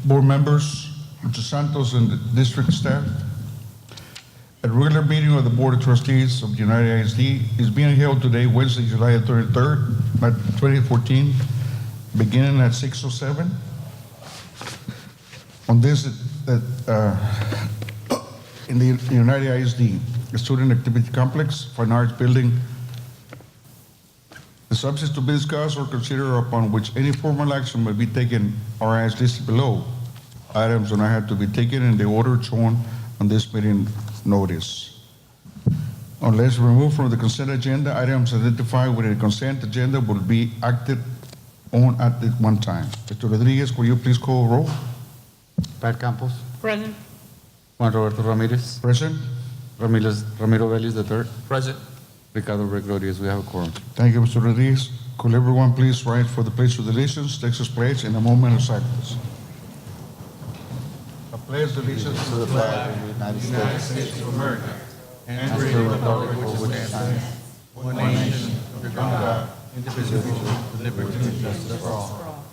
board members, Mr. Santos and the district staff. A regular meeting of the Board of Trustees of the United ISD is being held today, Wednesday, July 33rd, 2014, beginning at 6:07. On this, in the United ISD, the Student Activity Complex, Fine Arts Building. The subjects to be discussed or considered upon which any formal action may be taken are as listed below. Items do not have to be taken in the order shown on this meeting notice. Unless removed from the consent agenda, items identified within the consent agenda will be acted on at one time. Mr. Rodriguez, will you please call roll? Pat Campos. Present. Juan Roberto Ramirez. Present. Ramiro Vélez III. Present. Ricardo Rodriguez. We have a quorum. Thank you, Mr. Rodriguez. Could everyone please rise for the pledge of allegiance, Texas pledge, in a moment of silence. I pledge allegiance to the flag of the United States of America and to the republic for which it stands, one nation, under God, indivisible, with liberty and justice for all.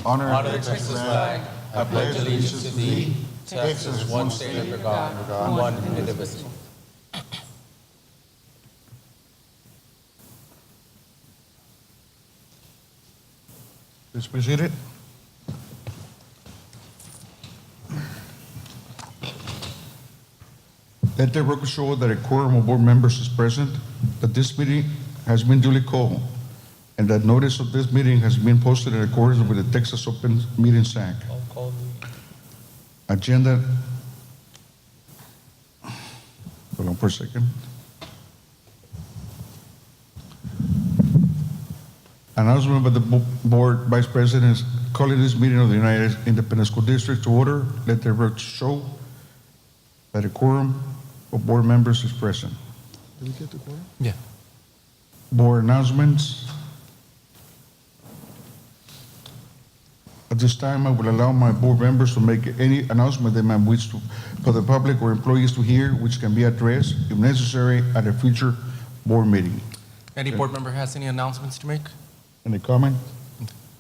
Honor the Texas flag. I pledge allegiance to thee, Texas, one state under God, one and indivisible. Please be seated. Let the record show that a quorum of board members is present, that this meeting has been duly called, and that notice of this meeting has been posted in accordance with the Texas Open Meetings Act. Agenda. Hold on for a second. Announcement by the board vice president is calling this meeting of the United Independent School District to order. Let the record show that a quorum of board members is present. Did we get the quorum? Yeah. Board announcements. At this time, I will allow my board members to make any announcement they might wish to, for the public or employees to hear, which can be addressed, if necessary, at a future board meeting. Any board member has any announcements to make? Any comment?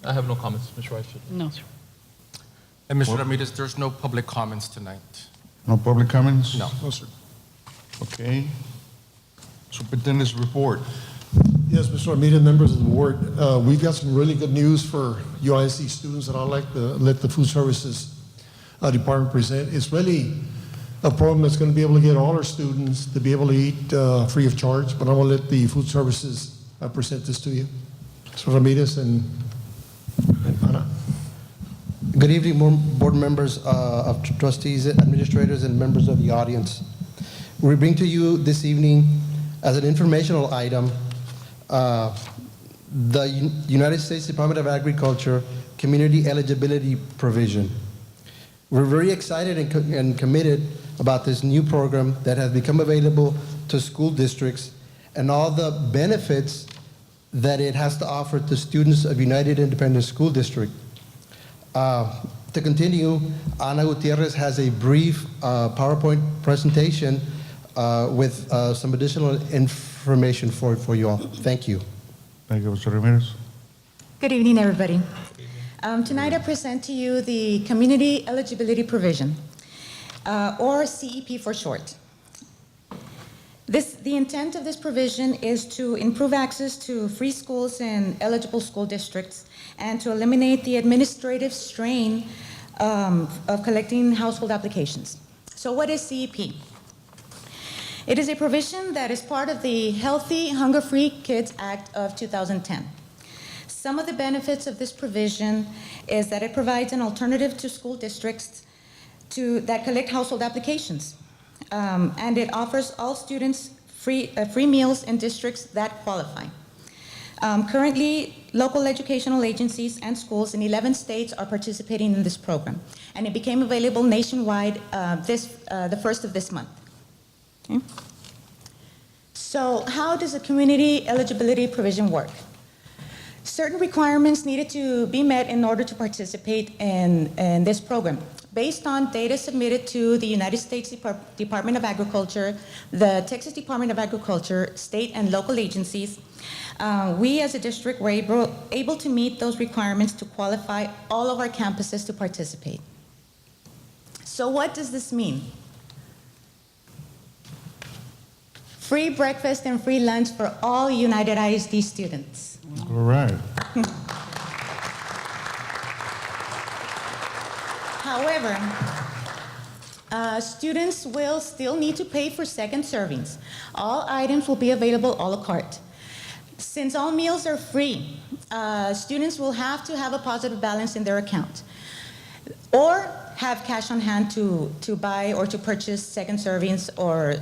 I have no comments, Mr. Vice Chair. No, sir. And Mr. Ramirez, there's no public comments tonight. No public comments? No. No, sir. Okay. Superintendent's report. Yes, Mr. Ramirez, members of the board, we've got some really good news for UISD students that I'd like to let the food services department present. It's really a program that's going to be able to get all our students to be able to eat free of charge, but I'm going to let the food services present this to you. Mr. Ramirez and Ana. Good evening, board members of trustees, administrators, and members of the audience. We bring to you this evening as an informational item the United States Department of Agriculture Community Eligibility Provision. We're very excited and committed about this new program that has become available to school districts and all the benefits that it has to offer to students of United Independent School District. To continue, Ana Gutierrez has a brief PowerPoint presentation with some additional information for you all. Thank you. Thank you, Mr. Ramirez. Good evening, everybody. Tonight I present to you the Community Eligibility Provision, or CEP for short. The intent of this provision is to improve access to free schools in eligible school districts and to eliminate the administrative strain of collecting household applications. So what is CEP? It is a provision that is part of the Healthy, Hunger-Free Kids Act of 2010. Some of the benefits of this provision is that it provides an alternative to school districts that collect household applications. And it offers all students free meals in districts that qualify. Currently, local educational agencies and schools in 11 states are participating in this program, and it became available nationwide the first of this month. Okay. So how does the community eligibility provision work? Certain requirements needed to be met in order to participate in this program. Based on data submitted to the United States Department of Agriculture, the Texas Department of Agriculture, state and local agencies, We as a district were able to meet those requirements to qualify all of our campuses to participate. So what does this mean? Free breakfast and free lunch for all United ISD students. All right. However, students will still need to pay for second servings. All items will be available à la carte. Since all meals are free, students will have to have a positive balance in their account or have cash on hand to buy or to purchase second servings or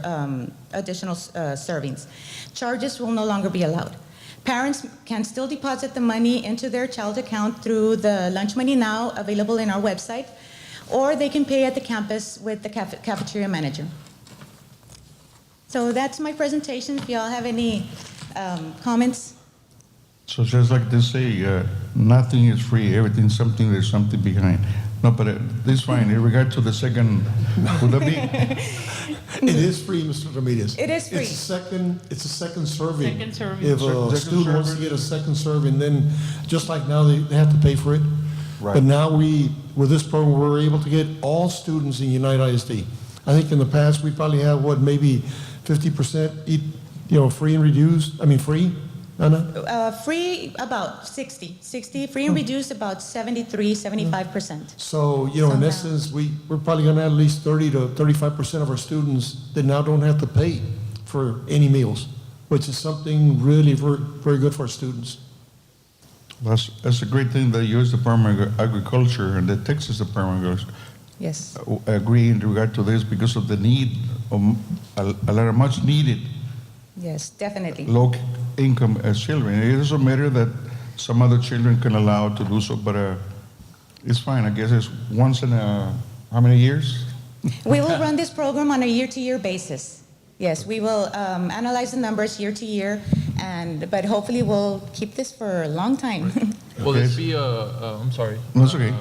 additional servings. Charges will no longer be allowed. Parents can still deposit the money into their child's account through the Lunch Money Now available in our website, or they can pay at the campus with the cafeteria manager. So that's my presentation. If y'all have any comments. So just like they say, nothing is free, everything's something, there's something behind. No, but this is fine. In regard to the second, would that be? It is free, Mr. Ramirez. It is free. It's a second serving. Second serving. If a Second student wants to serving. get a second serving, then just like now, they have to pay for it. Right. But now with this program, we're able to get all students in United ISD. I think in the past, we probably have, maybe 50% free and reduced, free, Anna? Free about 60, free and reduced about 73, 75%. So, in So now- essence, we're probably gonna have at least 30 to 35% of our students that now don't have to pay for any meals, which is something really very, very good for our students. That's a great thing. The U.S. Department of Agriculture and the Texas Department of Agriculture Yes, agree in regard to this because of the need of a lot of much needed yes, definitely. low-income children. It doesn't matter that some other children can allow to do so, but it's fine. I guess it's once in how many years? We will run this program on a year-to-year basis. Yes, we will analyze the numbers year to year, but hopefully we'll keep this for a long time. Will this be I'm sorry. That's okay.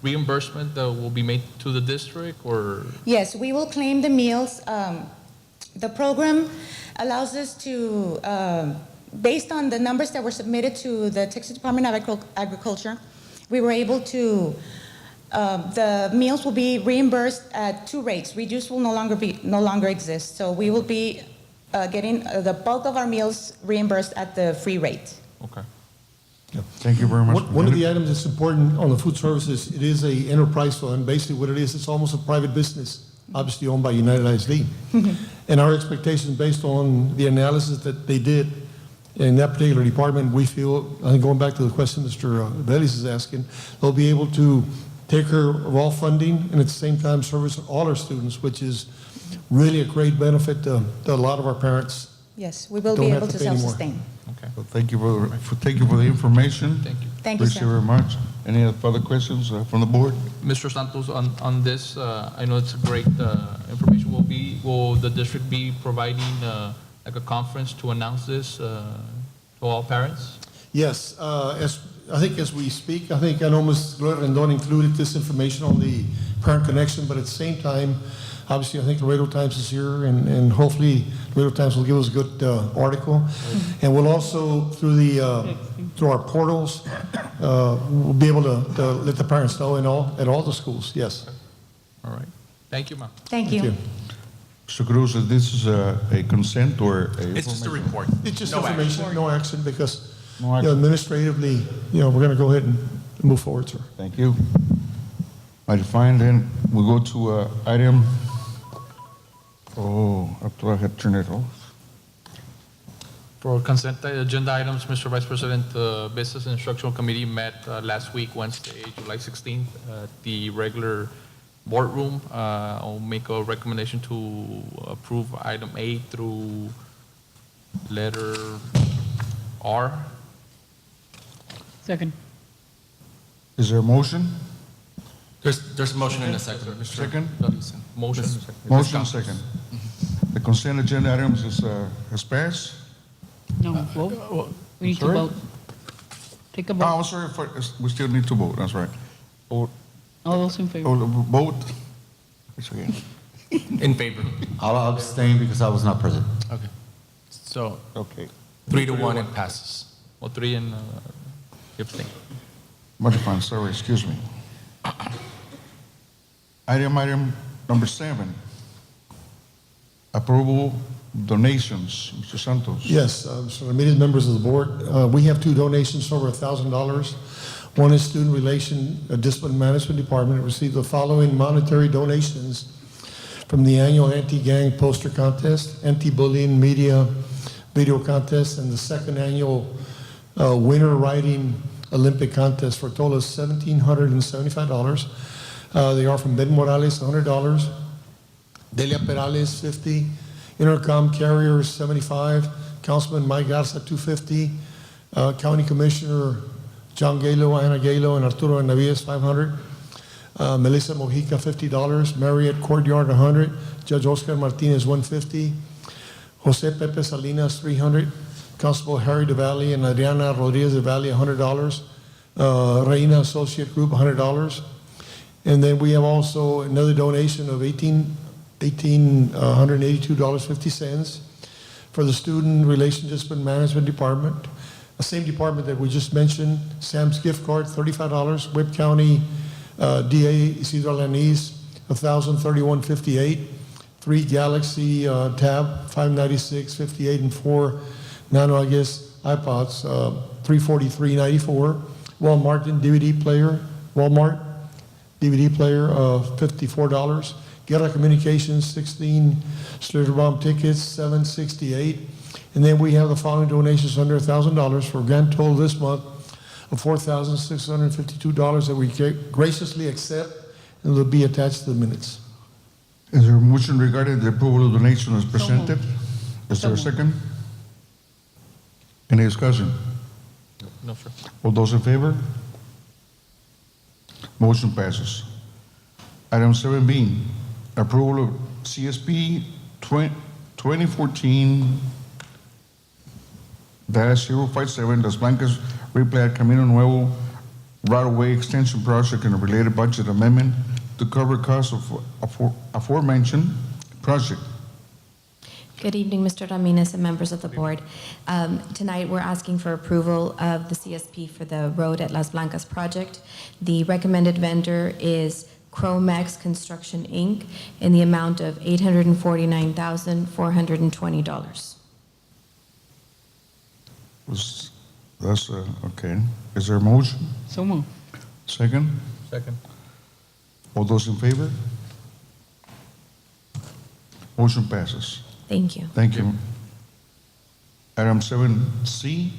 Reimbursement that will be made to the district or? Yes, we will claim the meals. The program allows us to, based on the numbers that were submitted to the Texas Department of Agriculture, we were able to, the meals will be reimbursed at 2 rates. Reduced will no longer exist. So we will be getting the bulk of our meals reimbursed at the free rate. Okay. Thank you very much. One of the items that's important on the food services, it is a enterprise fund. Basically what it is, it's almost a private business, obviously owned by United ISD. And our expectations based on the analysis that they did in that particular department, we feel, I think going back to the question Mr. Bellis is asking, they'll be able to take care of all funding and at the same time service all our students, which is really a great benefit to a lot of our parents. Yes, we will Don't be have able to to pay anymore. self-sustain. Okay. So thank you for the information. Thank you. Thank you, Appreciate sir. very much. Any further questions from the board? Mr. Santos, on this, I know it's great information. Will the district be providing like a conference to announce this to all parents? Yes, as we speak, I know Ms. Gloria Rendon included this information on the Parent Connection, but at the same time, obviously, I think Laredo Times is here, and hopefully Laredo Times will give us a good article. And we'll also, through our portals, we'll be able to let the parents know at all the schools, yes. All right. Thank you, ma'am. Thank you. Mr. Cruz, this is a consent or a? It's just a information? report. It's just No action. information, no action, because No action. administratively, we're going to go ahead and move forward, sir. Thank you. Mighty fine, then we go to item, after I had turned it off. For consent agenda items, Mr. Vice President, the Business and Instructional Committee met last week, Wednesday, July 16th, at the regular boardroom. I'll make a recommendation to approve item A through letter R. Second. Is there a motion? There's a motion and a second. Mr. Second? Belisan. Motion. Motion second. The consent agenda items has passed? No, vote. We need to Sorry? vote. Take a Oh, vote. I'm sorry, we still need to vote, that's right. All those in favor? Vote? It's okay. In favor. I'll abstain because I was not present. Okay. So Okay. 3-1, it passes. All three and you abstain. Mighty fine, sorry, excuse me. Item number 7. Approval donations. Mr. Santos. Yes, Mr. Ramirez, members of the board, we have 2 donations over $1,000. One is Student Relation Discipline Management Department received the following monetary donations from the annual anti-gang poster contest, anti-bullying media video contest, and the second annual winter writing Olympic contest for a total of $1,775. They are from Ben Morales, $100, Delia Perales, $50, Intercom Carriers, $75, Councilman Mike Garza, $250, County Commissioner John Galo, Ana Galo, and Arturo Navies, $500, Melissa Mojica, $50, Marriott Courtyard, $100, Judge Oscar Martinez, $150, Jose Pepe Salinas, $300, Constable Harry DeValley and Adriana Rodriguez DeValley, $100, Reina Associate Group, $100, and then we have also another donation of $1,882.50 for the Student Relation Discipline Management Department, the same department that we just mentioned. Sam's gift card, $35. Webb County DA Isidro Lanís, $1,031.58. 3 Galaxy Tab, $596.58, and 4 Nano, iPods, $343.94. Walmart DVD player, $54. Guerra Communications, 16 Schlitterbahn tickets, $768. And then we have the following donations under $1,000 for a grand total this month of $4,652 that we graciously accept, and will be attached to the minutes. Is there a motion regarding the approval of donation as presented? Is there a second? Any discussion? No, sir. All those in favor? Motion passes. Item 7B, approval of CSP 2014-057 Las Blancas Replat Camino Nuevo right-of-way extension project and a related budget amendment to cover costs of aforementioned project. Good evening, Mr. Ramirez and members of the board. Tonight, we're asking for approval of the CSP for the road at Las Blancas project. The recommended vendor is Cromax Construction, Inc., in the amount of $849,420. That's okay. Is there a motion? So moved. Second? Second. All those in favor? Motion passes. Thank you. Thank you. Item 7C,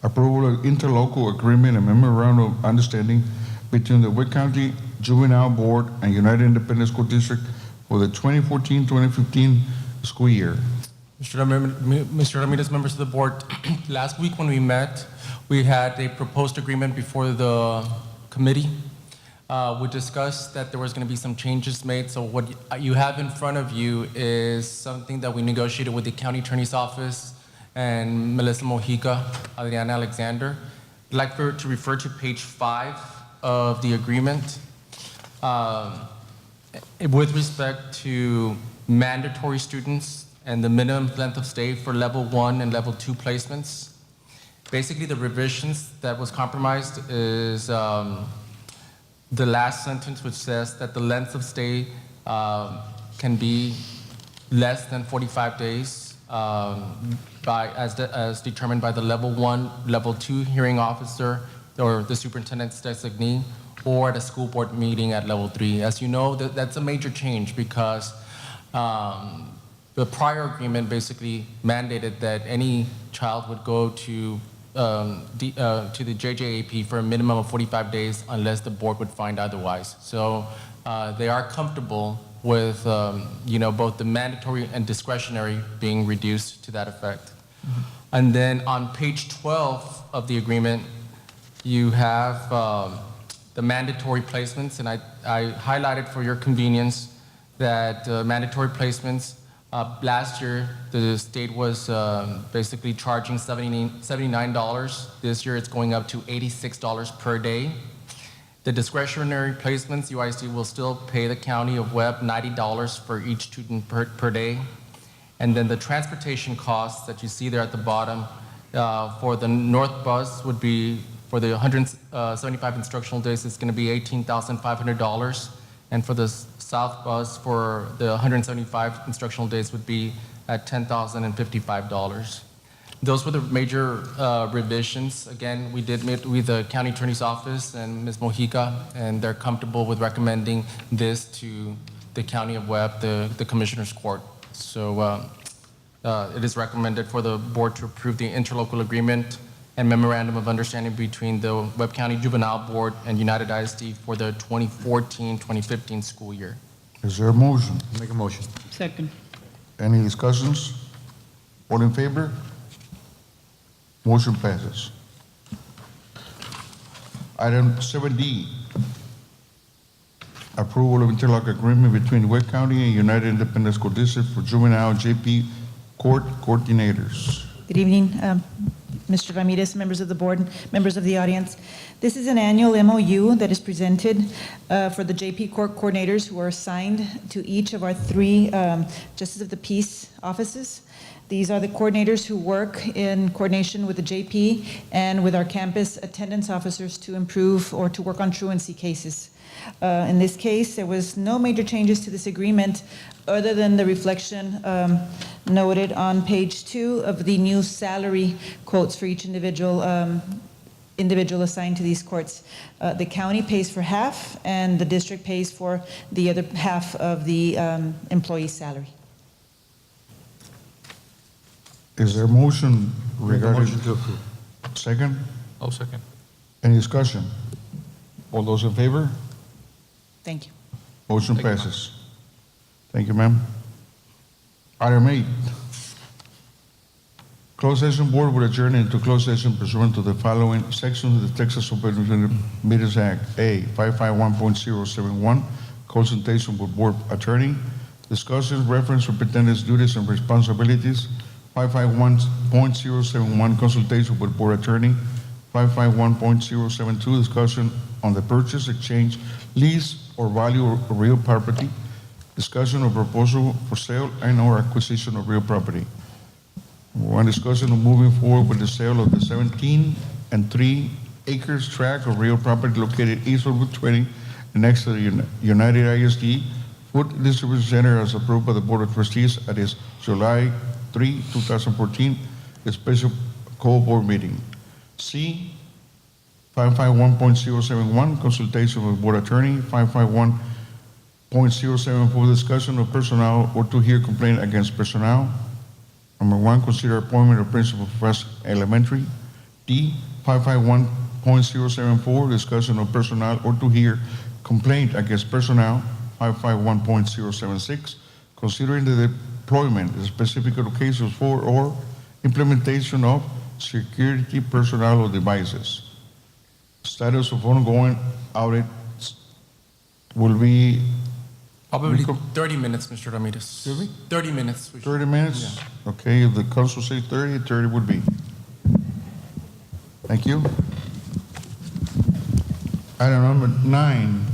approval of interlocal agreement and memorandum of understanding between the Wake County Juvenile Board and United Independent School District for the 2014-2015 school year. Mr. Ramirez, members of the board, last week when we met, we had a proposed agreement before the committee. We discussed that there was going to be some changes made. So what you have in front of you is something that we negotiated with the county attorney's office and Melissa Mojica, Adriana Alexander. I'd like to refer to page 5 of the agreement. With respect to mandatory students and the minimum length of stay for level 1 and level 2 placements. Basically, the revisions that was compromised is the last sentence, which says that the length of stay can be less than 45 days as determined by the level 1, level 2 hearing officer or the superintendent's designee, or at a school board meeting at level 3. As you know, that's a major change because the prior agreement basically mandated that any child would go to the JJAP for a minimum of 45 days unless the board would find otherwise. So they are comfortable with both the mandatory and discretionary being reduced to that effect. Mm-hmm. And then on page 12 of the agreement, you have the mandatory placements, and I highlighted for your convenience that mandatory placements, last year, the state was basically charging $79. This year, it's going up to $86 per day. The discretionary placements, UISD will still pay the county of Webb $90 for each student per day. And then the transportation costs that you see there at the bottom For the north bus would be, for the 175 instructional days, it's going to be $18,500. And for the south bus, for the 175 instructional days, would be at $10,055. Those were the major revisions. Again, we did meet with the county attorney's office and Ms. Mojica, and they're comfortable with recommending this to the county of Webb, the commissioner's court. So it is recommended for the board to approve the interlocal agreement and memorandum of understanding between the Webb County Juvenile Board and United ISD for the 2014-2015 school year. Is there a motion? Make a motion. Second. Any discussions? All in favor? Motion passes. Item 7D, approval of interlock agreement between Webb County and United Independent School District for juvenile JP court coordinators. Good evening, Mr. Ramirez, members of the board, members of the audience. This is an annual MOU that is presented for the JP Court coordinators who are assigned to each of our 3 Justice of the Peace offices. These are the coordinators who work in coordination with the JP and with our campus attendance officers to improve or to work on truancy cases. In this case, there was no major changes to this agreement other than the reflection noted on page 2 of the new salary quotes for each individual assigned to these courts. The county pays for half and the district pays for the other half of the employee's salary. Is there a motion regarding? Motion to approve. Second? Oh, second. Any discussion? All those in favor? Thank you. Motion Thank you, ma'am. passes. Thank you, ma'am. Item 8. Closed session board will adjourn into closed session pursuant to the following sections of the Texas Open Meetings Act. A, 551.071, consultation with board attorney. Discussions reference superintendent's duties and responsibilities. 551.071, consultation with board attorney. 551.072, discussion on the purchase, exchange, lease, or value of real property. Discussion of proposal for sale and/or acquisition of real property. One discussion of moving forward with the sale of the 17 and 3 acres tract of real property located east of Route 20 and next to the United ISD Food Distribution Center as approved by the Board of Trustees at its July 3, 2014, special call board meeting. C, 551.071, consultation with board attorney. 551.074, discussion of personnel or to hear complaint against personnel. Number 1, consider appointment of principal for Fasque Elementary. D, 551.074, discussion of personnel or to hear complaint against personnel. 551.076, considering the deployment of specific locations for or implementation of security personnel or devices. Status of ongoing audits will be Probably 30 minutes, Mr. Ramirez. Excuse me? 30 minutes. 30 minutes? Okay, if the council says 30, 30 would be. Thank you. Item number 9,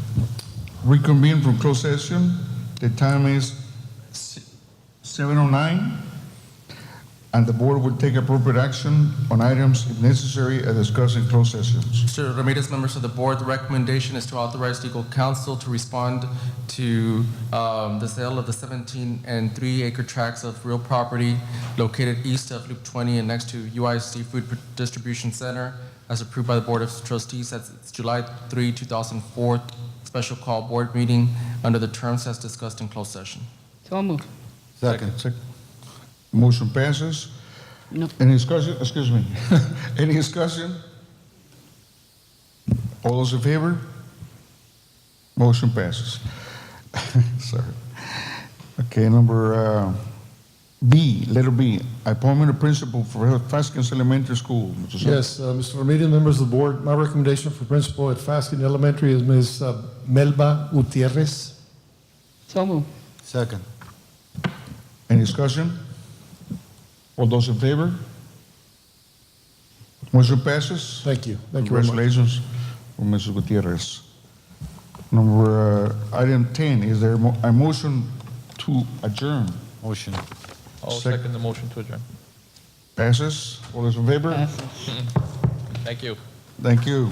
reconvene from closed session. The time is 7:09, and the board will take appropriate action on items if necessary as discussed in closed sessions. Mr. Ramirez, members of the board, the recommendation is to authorize legal counsel to respond to the sale of the 17 and 3 acre tracts of real property located east of Loop 20 and next to UISD Food Distribution Center as approved by the Board of Trustees at its July 3, 2004 special call board meeting under the terms as discussed in closed session. So moved. Second. Motion passes. No. Any discussion? Excuse me. Any discussion? All those in favor? Motion passes. Sorry. Okay, number B, letter B, appointment of principal for Fasque Elementary School. Mr. Soto. Yes, Mr. Ramirez, members of the board, my recommendation for principal at Fasque Elementary is Ms. Melba Gutierrez. So moved. Second. Any discussion? All those in favor? Motion passes. Thank you. Thank you very much. Congratulations for Mrs. Gutierrez. Number item 10, is there a motion to adjourn? Motion. I'll Sec- second the motion to adjourn. Passes. All those in favor? Passes. Thank you. Thank you.